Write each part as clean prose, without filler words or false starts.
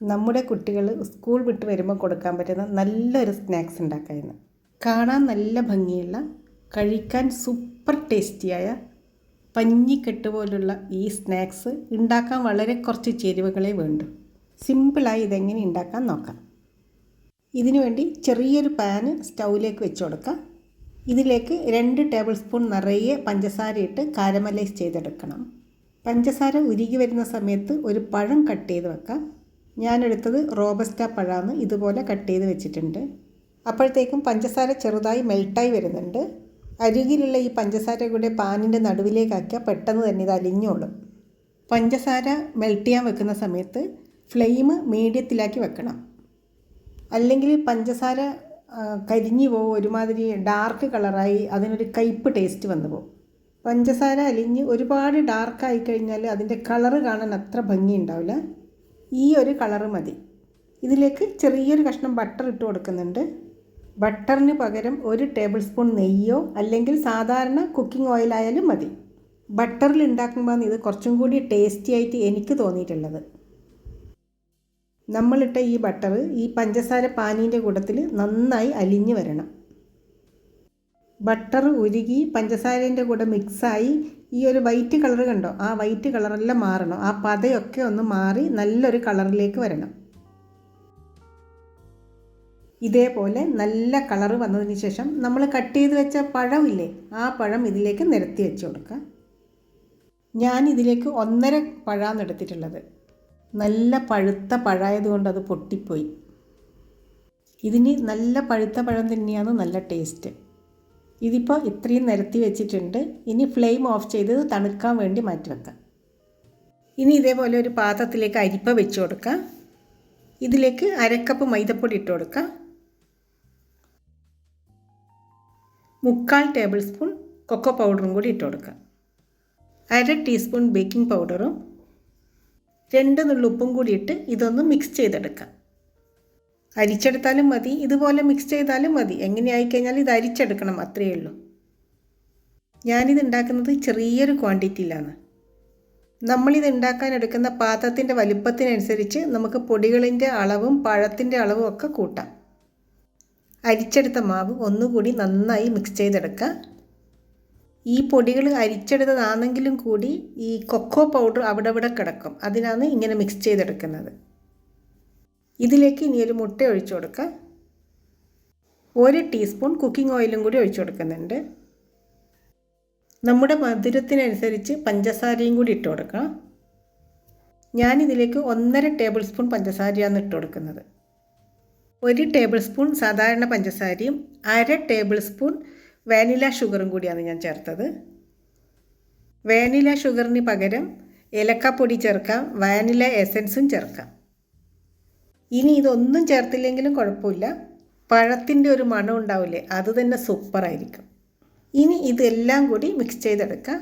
നമ്മുടെ കുട്ടികൾ സ്കൂൾ വിട്ട് വരുമ്പോൾ കൊടുക്കാൻ പറ്റുന്ന നല്ലൊരു സ്നാക്സ് ഉണ്ടാക്കാമെന്ന്. കാണാൻ നല്ല ഭംഗിയുള്ള, കഴിക്കാൻ സൂപ്പർ ടേസ്റ്റിയായ പഞ്ഞിക്കെട്ട് പോലുള്ള ഈ സ്നാക്സ് ഉണ്ടാക്കാൻ വളരെ കുറച്ച് ചേരുവകളെ വേണ്ടു. സിമ്പിളായി ഇതെങ്ങനെ ഉണ്ടാക്കാൻ നോക്കാം. ഇതിനു വേണ്ടി ചെറിയൊരു പാന് സ്റ്റൗവിലേക്ക് വെച്ച് കൊടുക്കാം. ഇതിലേക്ക് 2 ടേബിൾ സ്പൂൺ നിറയെ പഞ്ചസാര ഇട്ട് കാരമലൈസ് ചെയ്തെടുക്കണം. പഞ്ചസാര ഉരുകി വരുന്ന സമയത്ത് ഒരു പഴം കട്ട് ചെയ്ത് വെക്കാം. ഞാനെടുത്തത് റോബസ്റ്റ പഴമാണ്. ഇതുപോലെ കട്ട് ചെയ്ത് വെച്ചിട്ടുണ്ട്. അപ്പോഴത്തേക്കും പഞ്ചസാര ചെറുതായി മെൽട്ടായി വരുന്നുണ്ട്. അരികിലുള്ള ഈ പഞ്ചസാര കൂടെ പാനിൻ്റെ നടുവിലേക്കാക്കിയാൽ പെട്ടെന്ന് തന്നെ ഇത് അലിഞ്ഞോളും. പഞ്ചസാര മെൽറ്റ് ചെയ്യാൻ വെക്കുന്ന സമയത്ത് ഫ്ലെയിം മീഡിയത്തിലാക്കി വെക്കണം. അല്ലെങ്കിൽ പഞ്ചസാര കരിഞ്ഞു പോകും, ഒരുമാതിരി ഡാർക്ക് കളറായി അതിനൊരു കയ്പ്പ് ടേസ്റ്റ് വന്നു പോകും. പഞ്ചസാര അലിഞ്ഞ് ഒരുപാട് ഡാർക്കായി കഴിഞ്ഞാൽ അതിൻ്റെ കളറ് കാണാൻ അത്ര ഭംഗി ഉണ്ടാവില്ല. ഈ ഒരു കളറ് മതി. ഇതിലേക്ക് ചെറിയൊരു കഷ്ണം ബട്ടർ ഇട്ട് കൊടുക്കുന്നുണ്ട്. ബട്ടറിന് പകരം 1 ടേബിൾ സ്പൂൺ നെയ്യോ അല്ലെങ്കിൽ സാധാരണ കുക്കിംഗ് ഓയിലായാലും മതി. ബട്ടറിൽ ഉണ്ടാക്കുമ്പോൾ ഇത് കുറച്ചും കൂടി ടേസ്റ്റി ആയിട്ട് എനിക്ക് തോന്നിയിട്ടുള്ളത്. നമ്മളിട്ട ഈ ബട്ടർ ഈ പഞ്ചസാര പാനീൻ്റെ കൂട്ടത്തിൽ നന്നായി അലിഞ്ഞ് വരണം. ബട്ടർ ഉരുകി പഞ്ചസാരേൻ്റെ കൂടെ മിക്സായി ഈ ഒരു വൈറ്റ് കളർ കണ്ടോ, ആ വൈറ്റ് കളറെല്ലാം മാറണം. ആ പതയൊക്കെ ഒന്ന് മാറി നല്ലൊരു കളറിലേക്ക് വരണം. ഇതേപോലെ നല്ല കളറ് വന്നതിന് ശേഷം നമ്മൾ കട്ട് ചെയ്ത് വെച്ച പഴമില്ലേ, ആ പഴം ഇതിലേക്ക് നിരത്തി വെച്ച് കൊടുക്കുക. ഞാനിതിലേക്ക് 1.5 പഴമാണ് എടുത്തിട്ടുള്ളത്. നല്ല പഴുത്ത പഴമായതുകൊണ്ട് അത് പൊട്ടിപ്പോയി. ഇതിന് നല്ല പഴുത്ത പഴം തന്നെയാണ് നല്ല ടേസ്റ്റ്. ഇതിപ്പോൾ ഇത്രയും നിരത്തി വെച്ചിട്ടുണ്ട്. ഇനി ഫ്ലെയിം ഓഫ് ചെയ്ത് തണുക്കാൻ വേണ്ടി മാറ്റി വെക്കാം. ഇനി ഇതേപോലെ ഒരു പാത്രത്തിലേക്ക് അരിപ്പ വെച്ച് കൊടുക്കാം. ഇതിലേക്ക് 1/2 കപ്പ് മൈദപ്പൊടി ഇട്ട് കൊടുക്കാം. 3/4 ടേബിൾ സ്പൂൺ കൊക്കോ പൗഡറും കൂടി ഇട്ട് കൊടുക്കാം. 1/2 ടീസ്പൂൺ ബേക്കിംഗ് പൗഡറും 2 നുള്ളി ഉപ്പും കൂടി ഇട്ട് ഇതൊന്ന് മിക്സ് ചെയ്തെടുക്കാം. അരിച്ചെടുത്താലും മതി, ഇതുപോലെ മിക്സ് ചെയ്താലും മതി. എങ്ങനെ ആയിക്കഴിഞ്ഞാൽ ഇത് അരിച്ചെടുക്കണം, അത്രയേ ഉള്ളൂ. ഞാനിത് ഉണ്ടാക്കുന്നത് ചെറിയൊരു ക്വാണ്ടിറ്റിയിലാണ്. നമ്മളിത് ഉണ്ടാക്കാൻ എടുക്കുന്ന പാത്രത്തിൻ്റെ വലുപ്പത്തിനനുസരിച്ച് നമുക്ക് പൊടികളിൻ്റെ അളവും പഴത്തിൻ്റെ അളവും ഒക്കെ കൂട്ടാം. അരിച്ചെടുത്ത മാവ് ഒന്നുകൂടി നന്നായി മിക്സ് ചെയ്തെടുക്കാം. ഈ പൊടികൾ അരിച്ചെടുത്തതാണെങ്കിലും കൂടി ഈ കൊക്കോ പൗഡർ അവിടെ കിടക്കും. അതിനാണ് ഇങ്ങനെ മിക്സ് ചെയ്തെടുക്കുന്നത്. ഇതിലേക്ക് ഇനി ഒരു മുട്ട ഒഴിച്ചു കൊടുക്കാം. 1 ടീസ്പൂൺ കുക്കിംഗ് ഓയിലും കൂടി ഒഴിച്ചു കൊടുക്കുന്നുണ്ട്. നമ്മുടെ മധുരത്തിനനുസരിച്ച് പഞ്ചസാരയും കൂടി ഇട്ട് കൊടുക്കാം. ഞാനിതിലേക്ക് 1.5 ടേബിൾ സ്പൂൺ പഞ്ചസാരയാണ് ഇട്ട് കൊടുക്കുന്നത്. 1 ടേബിൾ സ്പൂൺ സാധാരണ പഞ്ചസാരയും 1/2 ടേബിൾ സ്പൂൺ വാനില ഷുഗറും കൂടിയാണ് ഞാൻ ചേർത്തത്. വാനില ഷുഗറിന് പകരം ഏലക്കാപ്പൊടി ചേർക്കാം, വാനില എസൻസും ചേർക്കാം. ഇനി ഇതൊന്നും ചേർത്തില്ലെങ്കിലും കുഴപ്പമില്ല, പഴത്തിൻ്റെ ഒരു മണം ഉണ്ടാവില്ലേ, അത് തന്നെ സൂപ്പറായിരിക്കും. ഇനി ഇതെല്ലാം കൂടി മിക്സ് ചെയ്തെടുക്കാം.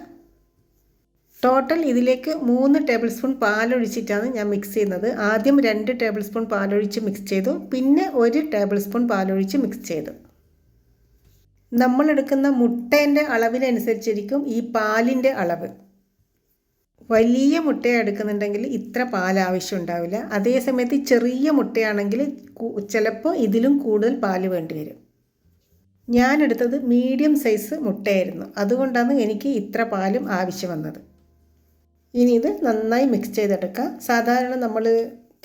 ടോട്ടൽ ഇതിലേക്ക് 3 ടേബിൾ സ്പൂൺ പാലൊഴിച്ചിട്ടാണ് ഞാൻ മിക്സ് ചെയ്യുന്നത്. ആദ്യം 2 ടേബിൾ സ്പൂൺ പാലൊഴിച്ച് മിക്സ് ചെയ്തു, പിന്നെ 1 ടേബിൾ സ്പൂൺ പാലൊഴിച്ച് മിക്സ് ചെയ്തു. നമ്മളെടുക്കുന്ന മുട്ടേൻ്റെ അളവിനനുസരിച്ചിരിക്കും ഈ പാലിൻ്റെ അളവ്. വലിയ മുട്ടയാണ് എടുക്കുന്നുണ്ടെങ്കിൽ ഇത്ര പാൽ ആവശ്യം ഉണ്ടാവില്ല. അതേസമയത്ത് ചെറിയ മുട്ടയാണെങ്കിൽ ചിലപ്പോൾ ഇതിലും കൂടുതൽ പാല് വേണ്ടി വരും. ഞാനെടുത്തത് മീഡിയം സൈസ് മുട്ടയായിരുന്നു, അതുകൊണ്ടാണ് എനിക്ക് ഇത്ര പാലും ആവശ്യം വന്നത്. ഇനി ഇത് നന്നായി മിക്സ് ചെയ്തെടുക്കാം. സാധാരണ നമ്മൾ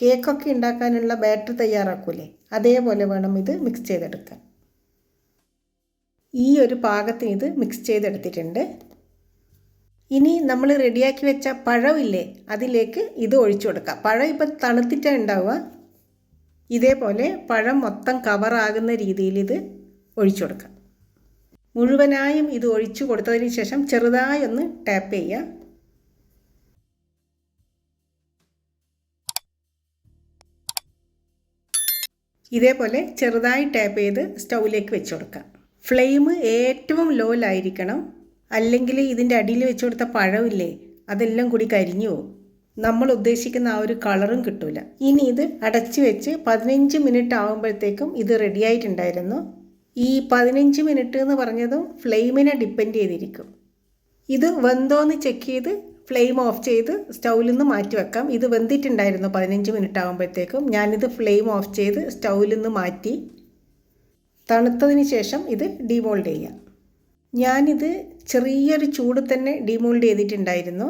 കേക്കൊക്കെ ഉണ്ടാക്കാനുള്ള ബാറ്റർ തയ്യാറാക്കൂലേ, അതേപോലെ വേണം ഇത് മിക്സ് ചെയ്തെടുക്കാൻ. ഈ ഒരു പാകത്തിന് ഇത് മിക്സ് ചെയ്തെടുത്തിട്ടുണ്ട്. ഇനി നമ്മൾ റെഡിയാക്കി വെച്ച പഴമില്ലേ, അതിലേക്ക് ഇത് ഒഴിച്ചു കൊടുക്കാം. പഴം ഇപ്പം തണുത്തിട്ടാണ് ഉണ്ടാവുക. ഇതേപോലെ പഴം മൊത്തം കവറാകുന്ന രീതിയിൽ ഇത് ഒഴിച്ചു കൊടുക്കാം. മുഴുവനായും ഇത് ഒഴിച്ചു കൊടുത്തതിന് ശേഷം ചെറുതായി ഒന്ന് ടാപ്പ് ചെയ്യുക. ഇതേപോലെ ചെറുതായി ടാപ്പ് ചെയ്ത് സ്റ്റൗവിലേക്ക് വെച്ച് കൊടുക്കാം. ഫ്ലെയിം ഏറ്റവും ലോയിലായിരിക്കണം, അല്ലെങ്കിൽ ഇതിൻ്റെ അടിയിൽ വെച്ച് കൊടുത്ത പഴമില്ലേ അതെല്ലാം കൂടി കരിഞ്ഞു പോകും. നമ്മൾ ഉദ്ദേശിക്കുന്ന ആ ഒരു കളറും കിട്ടില്ല. ഇനി ഇത് അടച്ച് വെച്ച് 15 മിനിറ്റ് ആകുമ്പോഴത്തേക്കും ഇത് റെഡിയായിട്ടുണ്ടായിരുന്നു. ഈ 15 മിനിറ്റ് എന്ന് പറഞ്ഞതും ഫ്ലെയിമിനെ ഡിപ്പെൻഡ് ചെയ്തിരിക്കും. ഇത് വെന്തോന്ന് ചെക്ക് ചെയ്ത് ഫ്ലെയിം ഓഫ് ചെയ്ത് സ്റ്റൗവിൽ നിന്ന് മാറ്റി വെക്കാം. ഇത് വെന്തിട്ടുണ്ടായിരുന്നു 15 മിനിറ്റ് ആകുമ്പോഴത്തേക്കും. ഞാനിത് ഫ്ലെയിം ഓഫ് ചെയ്ത് സ്റ്റൗവിൽ നിന്ന് മാറ്റി തണുത്തതിന് ശേഷം ഇത് ഡീമോൾഡ് ചെയ്യാം. ഞാനിത് ചെറിയൊരു ചൂട് തന്നെ ഡീമോൾഡ് ചെയ്തിട്ടുണ്ടായിരുന്നു.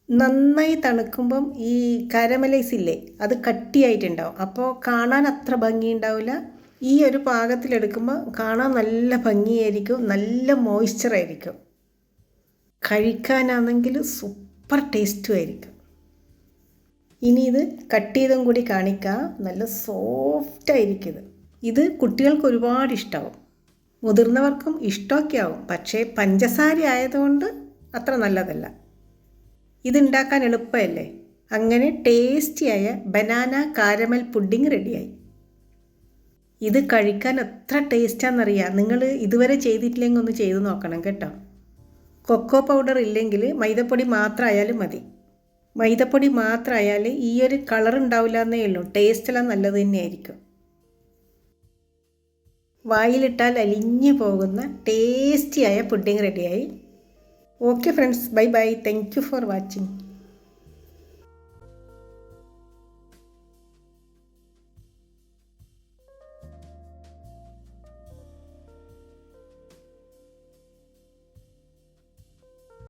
നന്നായി തണുക്കുമ്പം ഈ കാരമലൈസ് ഇല്ലേ, അത് കട്ടിയായിട്ടുണ്ടാവും. അപ്പോൾ കാണാൻ അത്ര ഭംഗിയുണ്ടാവില്ല. ഈ ഒരു പാകത്തിലെടുക്കുമ്പോൾ കാണാൻ നല്ല ഭംഗിയായിരിക്കും, നല്ല മോയ്സ്ചറായിരിക്കും. കഴിക്കാനാണെങ്കിൽ സൂപ്പർ ടേസ്റ്റും ആയിരിക്കും. ഇനി ഇത് കട്ട് ചെയ്തും കൂടി കാണിക്കാം. നല്ല സോഫ്റ്റായിരിക്കും ഇത് കുട്ടികൾക്ക് ഒരുപാട് ഇഷ്ടമാവും, മുതിർന്നവർക്കും ഇഷ്ടമൊക്കെ ആവും. പക്ഷേ പഞ്ചസാര ആയതുകൊണ്ട് അത്ര നല്ലതല്ല. ഇതുണ്ടാക്കാൻ എളുപ്പമല്ലേ. അങ്ങനെ ടേസ്റ്റിയായ ബനാന കാരമൽ പുഡിംഗ് റെഡിയായി. ഇത് കഴിക്കാൻ എത്ര ടേസ്റ്റാണെന്നറിയാം. നിങ്ങൾ ഇതുവരെ ചെയ്തിട്ടില്ലെങ്കിൽ ഒന്ന് ചെയ്ത് നോക്കണം കേട്ടോ. കൊക്കോ പൗഡർ ഇല്ലെങ്കിൽ മൈദപ്പൊടി മാത്രമായാലും മതി. മൈദപ്പൊടി മാത്രമായാൽ ഈ ഒരു കളർ ഉണ്ടാവില്ല എന്നേ ഉള്ളൂ. ടേസ്റ്റെല്ലാം നല്ലത് തന്നെയായിരിക്കും. വായിലിട്ടാൽ അലിഞ്ഞു പോകുന്ന ടേസ്റ്റിയായ പുഡിംഗ് റെഡിയായി. Okay friends, bye bye. Thank you for watching.